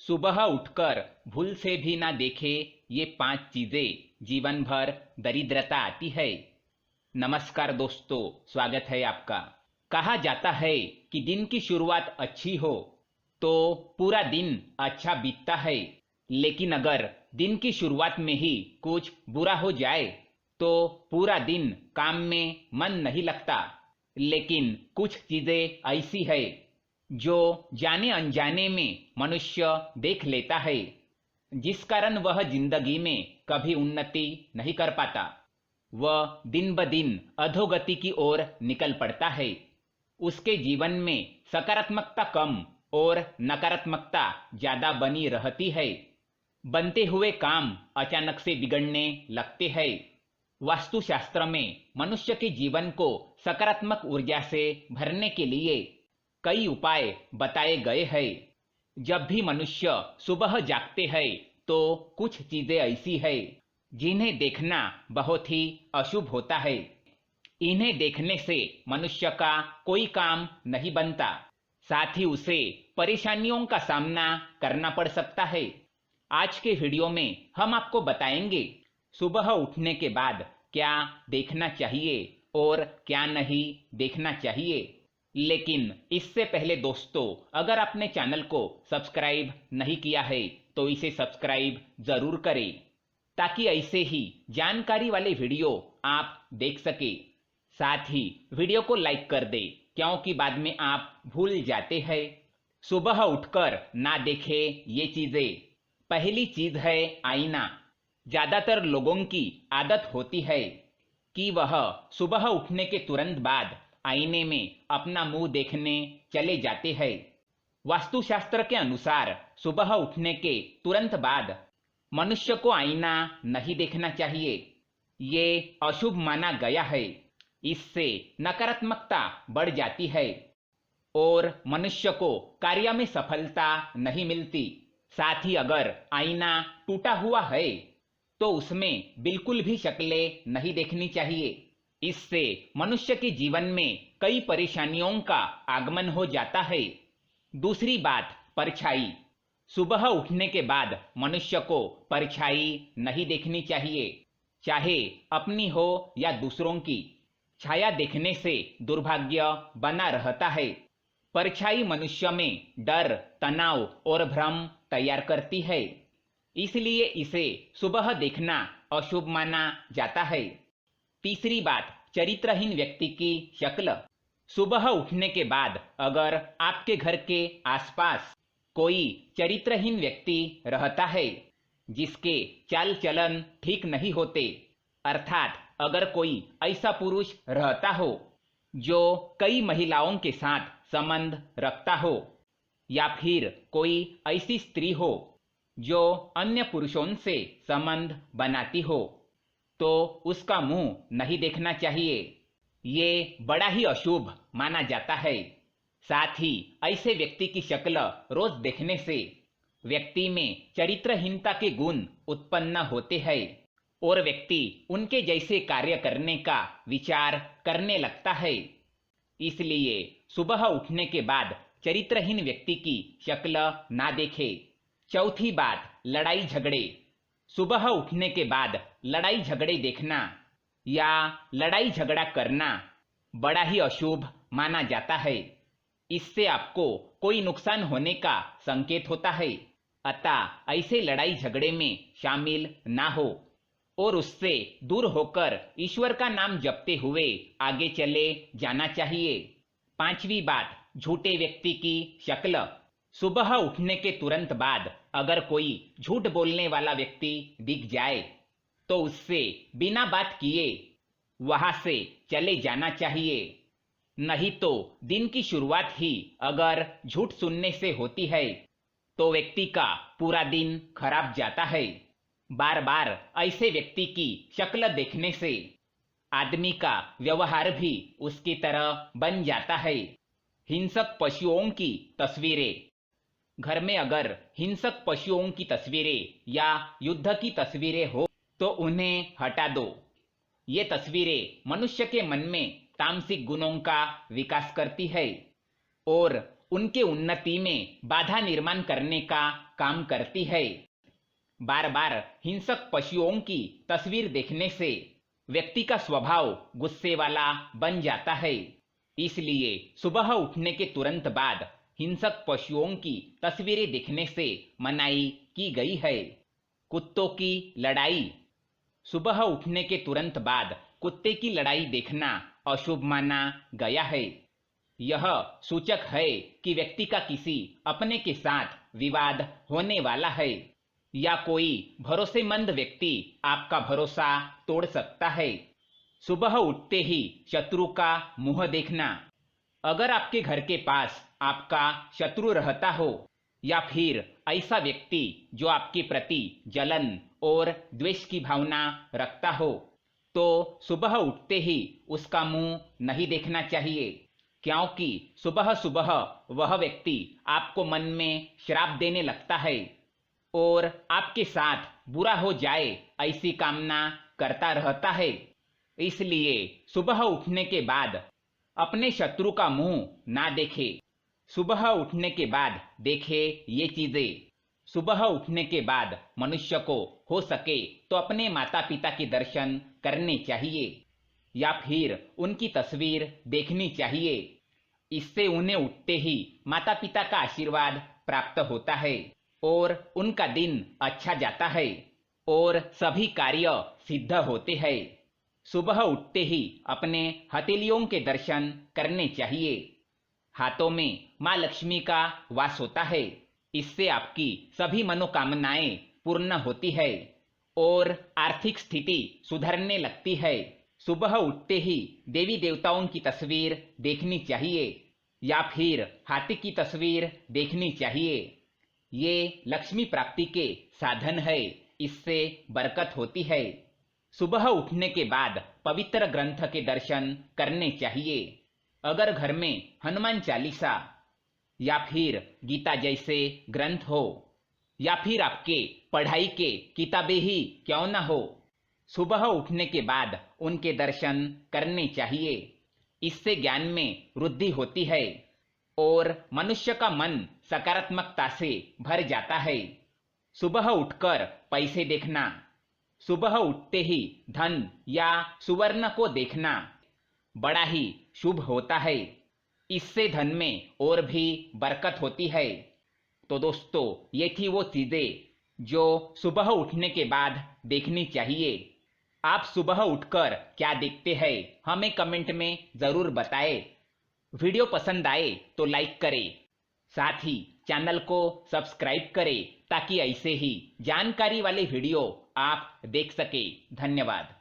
सुबह उठकर भूल से भी ना देखे ये 5 चीजें जीवन भर दरिद्रता आती है। नमस्कार दोस्तों, स्वागत है आपका। कहा जाता है कि दिन की शुरुआत अच्छी हो तो पूरा दिन अच्छा बीतता है, लेकिन अगर दिन की शुरुआत में ही कुछ बुरा हो जाए तो पूरा दिन काम में मन नहीं लगता। लेकिन कुछ चीजें ऐसी है जो जाने अनजाने में मनुष्य देख लेता है, जिस कारण वह जिंदगी में कभी उन्नति नहीं कर पाता। वह दिन ब दिन अधोगति की ओर निकल पड़ता है। उसके जीवन में सकारात्मकता कम और नकारात्मकता ज्यादा बनी रहती है। बनते हुए काम अचानक से बिगड़ने लगते हैं। वास्तुशास्त्र में मनुष्य के जीवन को सकारात्मक ऊर्जा से भरने के लिए कई उपाय बताए गए हैं। जब भी मनुष्य सुबह जागते हैं तो कुछ चीजें ऐसी है जिन्हें देखना बहुत ही अशुभ होता है। इन्हें देखने से मनुष्य का कोई काम नहीं बनता, साथ ही उसे परेशानियों का सामना करना पड़ सकता है। आज के वीडियो में हम आपको बताएंगे सुबह उठने के बाद क्या देखना चाहिए और क्या नहीं देखना चाहिए। लेकिन इससे पहले दोस्तों, अगर आपने चैनल को सब्सक्राइब नहीं किया है तो इसे सब्सक्राइब जरूर करें, ताकि ऐसे ही जानकारी वाले वीडियो आप देख सके। साथ ही वीडियो को लाइक कर दे, क्योंकि बाद में आप भूल जाते हैं। सुबह उठकर ना देखे ये चीजें। पहली चीज है आईना। ज्यादातर लोगों की आदत होती है कि वह सुबह उठने के तुरंत बाद आईने में अपना मुंह देखने चले जाते हैं। वास्तुशास्त्र के अनुसार सुबह उठने के तुरंत बाद मनुष्य को आईना नहीं देखना चाहिए। ये अशुभ माना गया है। इससे नकारात्मकता बढ़ जाती है और मनुष्य को कार्य में सफलता नहीं मिलती। साथ ही अगर आईना टूटा हुआ है तो उसमें बिल्कुल भी शक्लें नहीं देखनी चाहिए। इससे मनुष्य के जीवन में कई परेशानियों का आगमन हो जाता है। दूसरी बात, परछाई। सुबह उठने के बाद मनुष्य को परछाई नहीं देखनी चाहिए, चाहे अपनी हो या दूसरों की। छाया देखने से दुर्भाग्य बना रहता है। परछाई मनुष्य में डर, तनाव और भ्रम तैयार करती है, इसलिए इसे सुबह देखना अशुभ माना जाता है। तीसरी बात, चरित्रहीन व्यक्ति की शक्ल। सुबह उठने के बाद अगर आपके घर के आसपास कोई चरित्रहीन व्यक्ति रहता है जिसके चाल चलन ठीक नहीं होते, अर्थात अगर कोई ऐसा पुरुष रहता हो जो कई महिलाओं के साथ संबंध रखता हो, या फिर कोई ऐसी स्त्री हो जो अन्य पुरुषों से संबंध बनाती हो, तो उसका मुंह नहीं देखना चाहिए। ये बड़ा ही अशुभ माना जाता है। साथ ही ऐसे व्यक्ति की शक्ल रोज देखने से व्यक्ति में चरित्रहीनता के गुण उत्पन्न होते हैं और व्यक्ति उनके जैसे कार्य करने का विचार करने लगता है। इसलिए सुबह उठने के बाद चरित्रहीन व्यक्ति की शक्ल ना देखे। चौथी बात, लड़ाई झगड़े। सुबह उठने के बाद लड़ाई झगड़े देखना या लड़ाई झगड़ा करना बड़ा ही अशुभ माना जाता है। इससे आपको कोई नुकसान होने का संकेत होता है, अतः ऐसे लड़ाई झगड़े में शामिल ना हो और उससे दूर होकर ईश्वर का नाम जपते हुए आगे चले जाना चाहिए। पांचवी बात, झूठे व्यक्ति की शक्ल। सुबह उठने के तुरंत बाद अगर कोई झूठ बोलने वाला व्यक्ति दिख जाए तो उससे बिना बात किए वहां से चले जाना चाहिए। नहीं तो दिन की शुरुआत ही अगर झूठ सुनने से होती है तो व्यक्ति का पूरा दिन खराब जाता है। बार बार ऐसे व्यक्ति की शक्ल देखने से आदमी का व्यवहार भी उसकी तरह बन जाता है। हिंसक पशुओं की तस्वीरें। घर में अगर हिंसक पशुओं की तस्वीरें या युद्ध की तस्वीरें हो तो उन्हें हटा दो। ये तस्वीरें मनुष्य के मन में तामसिक गुणों का विकास करती है और उनके उन्नति में बाधा निर्माण करने का काम करती है। बार बार हिंसक पशुओं की तस्वीर देखने से व्यक्ति का स्वभाव गुस्से वाला बन जाता है। इसलिए सुबह उठने के तुरंत बाद हिंसक पशुओं की तस्वीरें देखने से मनाही की गई है। कुत्तों की लड़ाई। सुबह उठने के तुरंत बाद कुत्ते की लड़ाई देखना अशुभ माना गया है। यह सूचक है कि व्यक्ति का किसी अपने के साथ विवाद होने वाला है या कोई भरोसेमंद व्यक्ति आपका भरोसा तोड़ सकता है। सुबह उठते ही शत्रु का मुंह देखना। अगर आपके घर के पास आपका शत्रु रहता हो या फिर ऐसा व्यक्ति जो आपके प्रति जलन और द्वेष की भावना रखता हो, तो सुबह उठते ही उसका मुंह नहीं देखना चाहिए, क्योंकि सुबह सुबह वह व्यक्ति आपको मन में श्राप देने लगता है और आपके साथ बुरा हो जाए ऐसी कामना करता रहता है। इसलिए सुबह उठने के बाद अपने शत्रु का मुंह ना देखे। सुबह उठने के बाद देखे ये चीजें। सुबह उठने के बाद मनुष्य को हो सके तो अपने माता पिता के दर्शन करने चाहिए या फिर उनकी तस्वीर देखनी चाहिए। इससे उन्हें उठते ही माता पिता का आशीर्वाद प्राप्त होता है और उनका दिन अच्छा जाता है और सभी कार्य सिद्ध होते हैं। सुबह उठते ही अपने हथेलियों के दर्शन करने चाहिए। हाथों में माँ लक्ष्मी का वास होता है। इससे आपकी सभी मनोकामनाएं पूर्ण होती है और आर्थिक स्थिति सुधरने लगती है। सुबह उठते ही देवी देवताओं की तस्वीर देखनी चाहिए या फिर हाथी की तस्वीर देखनी चाहिए। ये लक्ष्मी प्राप्ति के साधन है, इससे बरकत होती है। सुबह उठने के बाद पवित्र ग्रंथ के दर्शन करने चाहिए। अगर घर में हनुमान चालीसा या फिर गीता जैसे ग्रंथ हो या फिर आपके पढ़ाई के किताबें ही क्यों ना हो, सुबह उठने के बाद उनके दर्शन करने चाहिए। इससे ज्ञान में वृद्धि होती है और मनुष्य का मन सकारात्मकता से भर जाता है। सुबह उठकर पैसे देखना। सुबह उठते ही धन या सुवर्ण को देखना बड़ा ही शुभ होता है। इससे धन में और भी बरकत होती है। तो दोस्तों, ये थी वो चीजें जो सुबह उठने के बाद देखनी चाहिए। आप सुबह उठकर क्या देखते हैं, हमें कमेंट में जरूर बताएं। वीडियो पसंद आए तो लाइक करें, साथ ही चैनल को सब्सक्राइब करें ताकि ऐसे ही जानकारी वाले वीडियो आप देख सके। धन्यवाद।